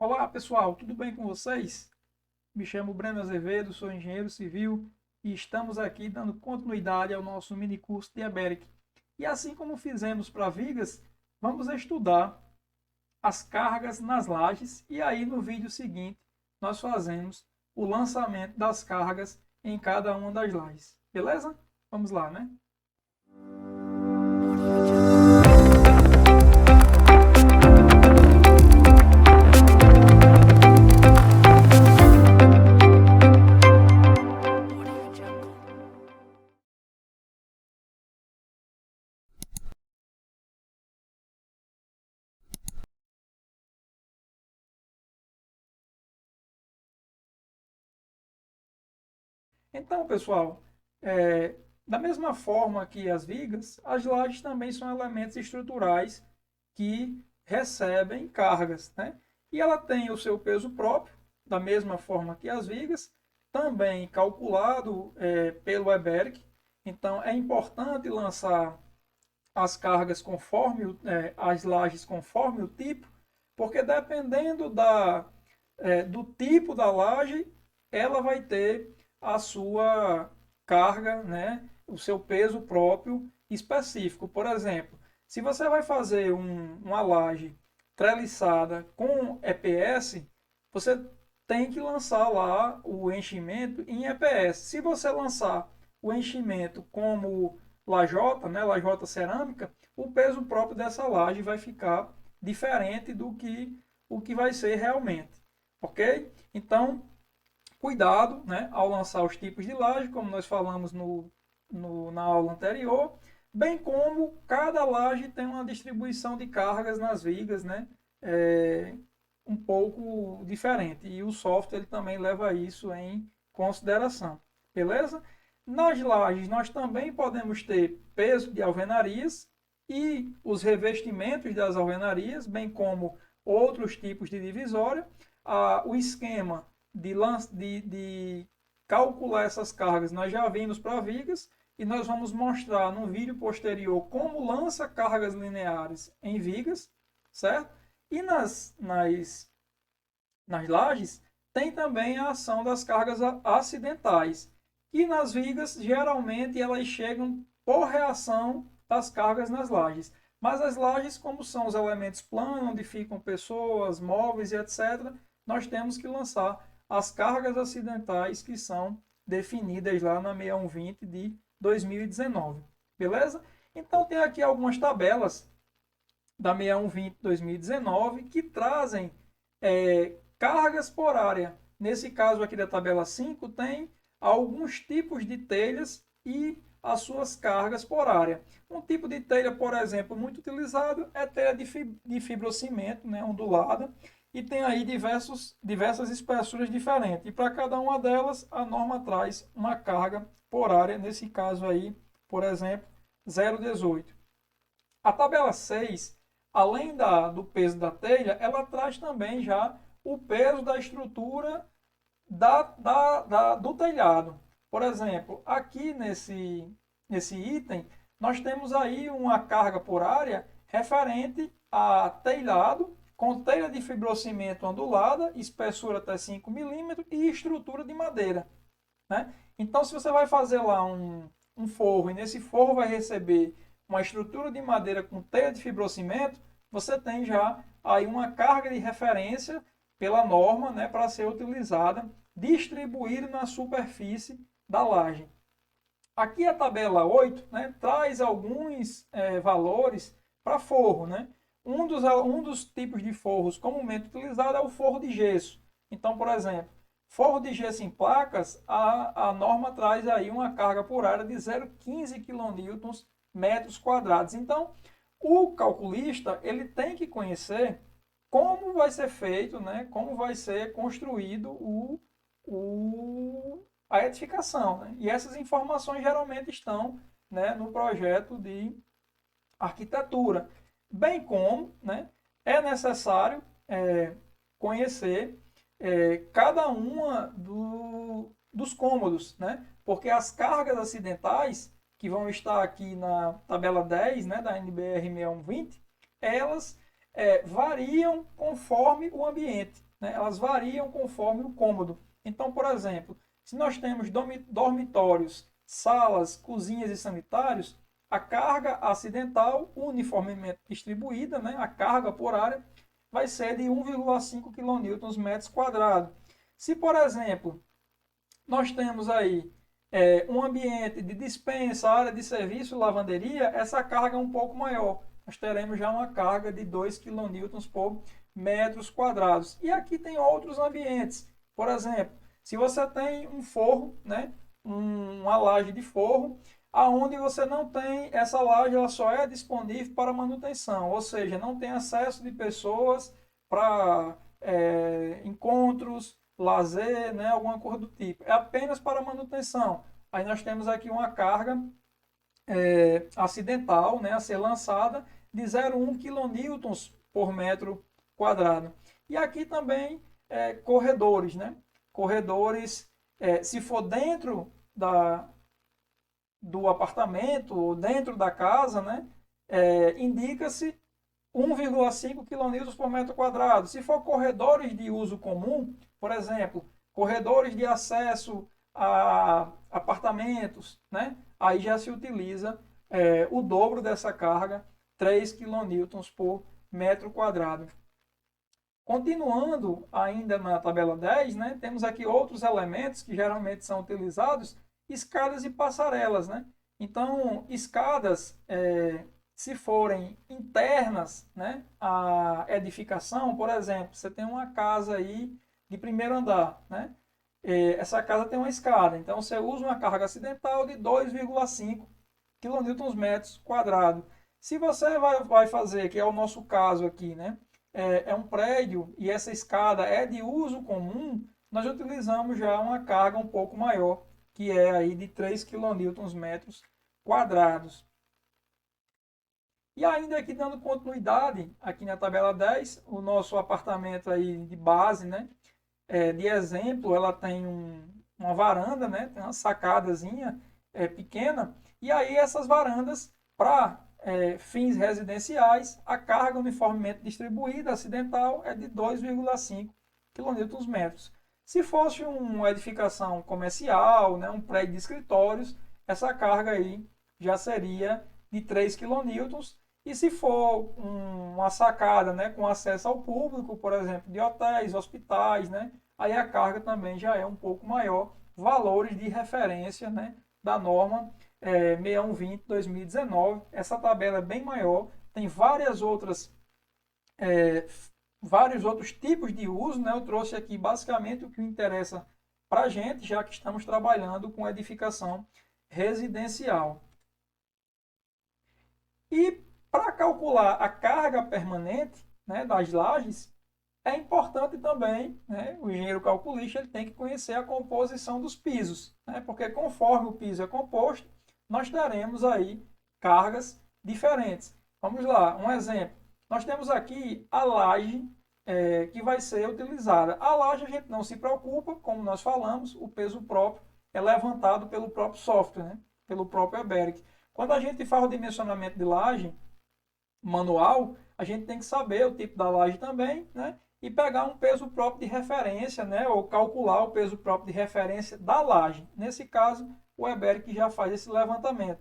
Olá pessoal, tudo bem com vocês? Me chamo Breno Azevedo, sou engenheiro civil e estamos aqui dando continuidade ao nosso mini curso de EBERIC. E assim como fizemos para vigas, vamos estudar as cargas nas lajes e aí no vídeo seguinte nós fazemos o lançamento das cargas em cada uma das lajes. Beleza? Vamos lá, né? Então, pessoal, da mesma forma que as vigas, as lajes também são elementos estruturais que recebem cargas, né? E ela tem o seu peso próprio, da mesma forma que as vigas, também calculado pelo EBERIC. Então, é importante lançar as cargas conforme as lajes conforme o tipo, porque dependendo do tipo da laje, ela vai ter a sua carga, né, o seu peso próprio específico. Por exemplo, se você vai fazer uma laje treliçada com EPS, você tem que lançar lá o enchimento em EPS. Se você lançar o enchimento como lajota, né, lajota cerâmica, o peso próprio dessa laje vai ficar diferente do que o que vai ser realmente, ok? Então, cuidado, né, ao lançar os tipos de laje, como nós falamos na aula anterior, bem como cada laje tem uma distribuição de cargas nas vigas, né, um pouco diferente. E o software ele também leva isso em consideração, beleza? Nas lajes nós também podemos ter peso de alvenarias e os revestimentos das alvenarias, bem como outros tipos de divisória. O esquema de calcular essas cargas nós já vimos para vigas e nós vamos mostrar no vídeo posterior como lança cargas lineares em vigas, certo? E nas lajes tem também a ação das cargas acidentais. E nas vigas, geralmente, elas chegam por reação das cargas nas lajes. Mas as lajes, como são os elementos planos, onde ficam pessoas, móveis e etc., nós temos que lançar as cargas acidentais que são definidas lá na 6120 de 2019. Beleza? Então, tem aqui algumas tabelas da 6120 2019 que trazem cargas por área. Nesse caso aqui da tabela 5, tem alguns tipos de telhas e as suas cargas por área. Um tipo de telha, por exemplo, muito utilizado é telha de fibrocimento, né, ondulada, e tem aí diversas espessuras diferentes. E para cada uma delas, a norma traz uma carga por área, nesse caso aí, por exemplo, 0,18. A tabela 6, além do peso da telha, ela traz também já o peso da estrutura do telhado. Por exemplo, aqui nesse item, nós temos aí uma carga por área referente a telhado, com telha de fibrocimento ondulada, espessura até 5 milímetros e estrutura de madeira. Né? Então, se você vai fazer lá um forro e nesse forro vai receber uma estrutura de madeira com telha de fibrocimento, você tem já aí uma carga de referência pela norma, né, para ser utilizada, distribuída na superfície da laje. Aqui a tabela 8, né, traz alguns valores para forro. Né? Um dos tipos de forros comumente utilizado é o forro de gesso. Então, por exemplo, forro de gesso em placas, a norma traz aí uma carga por área de 0,15 kN metros quadrados. Então, o calculista ele tem que conhecer como vai ser feito, né, como vai ser construído a edificação. Né? E essas informações geralmente estão, né, no projeto de arquitetura. Bem como, né, é necessário conhecer cada uma dos cômodos, né? Porque as cargas acidentais, que vão estar aqui na tabela 10, né, da NBR 6120, elas variam conforme o ambiente. né, elas variam conforme o cômodo. Então, por exemplo, se nós temos dormitórios, salas, cozinhas e sanitários, a carga acidental uniformemente distribuída, né, a carga por área, vai ser de 1,5 kN/m². Se, por exemplo, nós temos aí um ambiente de dispensa, área de serviço, lavanderia, essa carga é um pouco maior. Nós teremos já uma carga de 2 kN/m². E aqui tem outros ambientes. Por exemplo, se você tem um forro, né, uma laje de forro, aonde você não tem essa laje, ela só é disponível para manutenção, ou seja, não tem acesso de pessoas para encontros, lazer, né, alguma coisa do tipo. É apenas para manutenção. Aí nós temos aqui uma carga acidental, né, a ser lançada de 0,1 kN/m². E aqui também corredores, né? Corredores, se for dentro do apartamento ou dentro da casa, né? Indica-se 1,5 kN/m². Se for corredores de uso comum, por exemplo, corredores de acesso a apartamentos, né? Aí já se utiliza o dobro dessa carga, 3 kN/m². Continuando ainda na tabela 10, né, temos aqui outros elementos que geralmente são utilizados, escadas e passarelas. Né? Então, escadas, se forem internas, né, à edificação, por exemplo, você tem uma casa aí de primeiro andar, né? Essa casa tem uma escada, então você usa uma carga acidental de 2,5 kN/m². Se você vai fazer, que é o nosso caso aqui, né? É um prédio e essa escada é de uso comum, nós utilizamos já uma carga um pouco maior, que é aí de 3 kN/m². E ainda aqui dando continuidade, aqui na tabela 10, o nosso apartamento aí de base, né? De exemplo, ela tem uma varanda, né? Tem uma sacadazinha pequena, e aí essas varandas, para fins residenciais, a carga uniformemente distribuída acidental é de 2,5 kN/m². Se fosse uma edificação comercial, né, um prédio de escritórios, essa carga aí já seria de 3 kN. E se for uma sacada, né, com acesso ao público, por exemplo, de hotéis, hospitais, né, aí a carga também já é um pouco maior, valores de referência, né, da norma 6120/2019. Essa tabela é bem maior, tem vários outros tipos de uso. Né? Eu trouxe aqui basicamente o que interessa para a gente, já que estamos trabalhando com edificação residencial. E para calcular a carga permanente, né, das lajes, é importante também, né, o engenheiro calculista ele tem que conhecer a composição dos pisos, né, porque conforme o piso é composto, nós teremos aí cargas diferentes. Vamos lá, um exemplo. Nós temos aqui a laje que vai ser utilizada. A laje a gente não se preocupa, como nós falamos, o peso próprio é levantado pelo próprio software, né, pelo próprio EBERIC. Quando a gente faz o dimensionamento de laje manual, a gente tem que saber o tipo da laje também, né? E pegar um peso próprio de referência, né? Ou calcular o peso próprio de referência da laje. Nesse caso, o EBERIC já faz esse levantamento.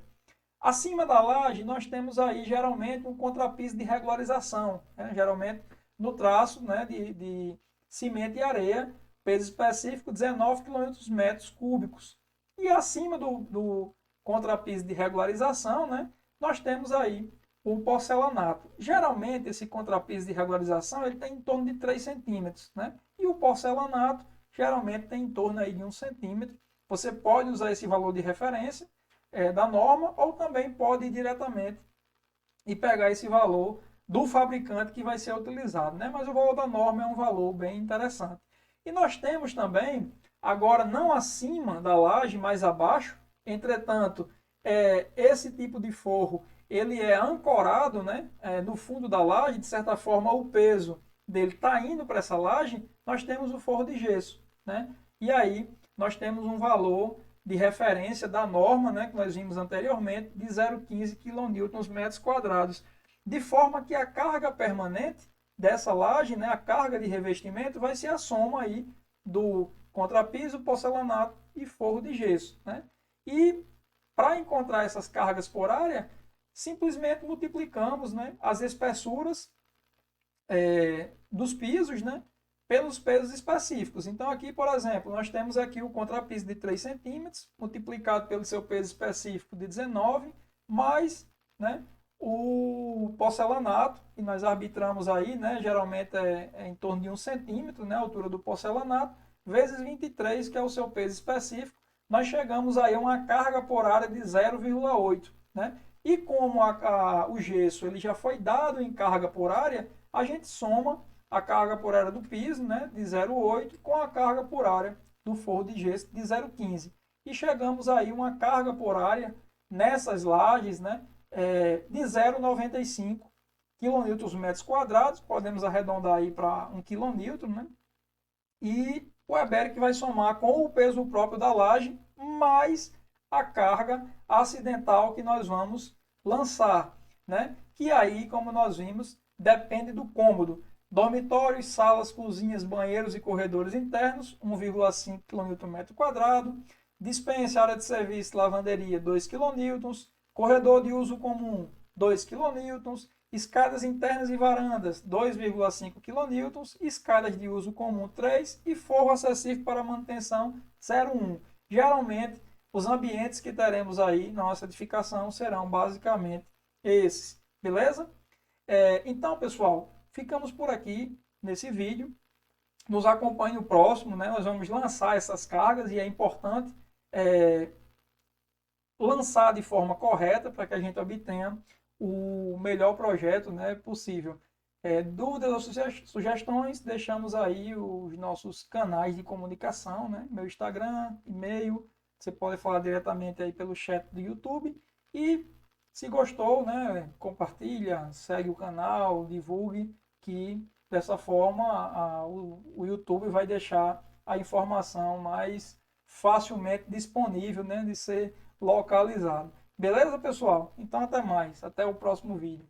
Acima da laje, nós temos aí geralmente um contrapiso de regularização, né? Geralmente no traço, né, de cimento e areia, peso específico 19 km². E acima do contrapiso de regularização, né, nós temos aí o porcelanato. Geralmente, esse contrapiso de regularização ele tem em torno de 3 centímetros. Né? E o porcelanato geralmente tem em torno aí de 1 centímetro. Você pode usar esse valor de referência da norma ou também pode ir diretamente e pegar esse valor do fabricante que vai ser utilizado. Né? Mas o valor da norma é um valor bem interessante. E nós temos também, agora não acima da laje, mas abaixo, entretanto, esse tipo de forro ele é ancorado, né, no fundo da laje, de certa forma o peso dele está indo para essa laje, nós temos o forro de gesso. Né? E aí nós temos um valor de referência da norma, né, que nós vimos anteriormente, de 0,15 kN/m², de forma que a carga permanente dessa laje, né, a carga de revestimento vai ser a soma aí do contrapiso, porcelanato e forro de gesso, né? E para encontrar essas cargas por área, simplesmente multiplicamos, né, as espessuras dos pisos, né, pelos pesos específicos. Então, aqui, por exemplo, nós temos aqui o contrapiso de 3 centímetros, multiplicado pelo seu peso específico de 19, mais, né, o porcelanato, que nós arbitramos aí, né, geralmente é em torno de 1 centímetro, né, a altura do porcelanato, vezes 23, que é o seu peso específico, nós chegamos aí a uma carga por área de 0,8, né? E como o gesso ele já foi dado em carga por área, a gente soma a carga por área do piso, né, de 0,8 com a carga por área do forro de gesso de 0,15. E chegamos aí uma carga por área nessas lajes, né, de 0,95 kN/m², podemos arredondar aí para 1 kN, né? E o EBERIC vai somar com o peso próprio da laje mais a carga acidental que nós vamos lançar, né? Que aí, como nós vimos, depende do cômodo. Dormitórios, salas, cozinhas, banheiros e corredores internos, 1,5 kN/m². Dispensa, área de serviço, lavanderia, 2 kN. Corredor de uso comum, 2 kN. Escadas internas e varandas, 2,5 kN. Escadas de uso comum, 3. E forro acessível para manutenção, 0,1. Geralmente, os ambientes que teremos aí na nossa edificação serão basicamente esses, beleza? Então, pessoal, ficamos por aqui nesse vídeo. Nos acompanhe no próximo, né? Nós vamos lançar essas cargas e é importante lançar de forma correta para que a gente obtenha o melhor projeto, né, possível. Dúvidas ou sugestões, deixamos aí os nossos canais de comunicação, né? Meu Instagram, e-mail, você pode falar diretamente aí pelo chat do YouTube. E se gostou, né, compartilha, segue o canal, divulgue, que dessa forma o YouTube vai deixar a informação mais facilmente disponível, né, de ser localizado. Beleza, pessoal? Então até mais, até o próximo vídeo.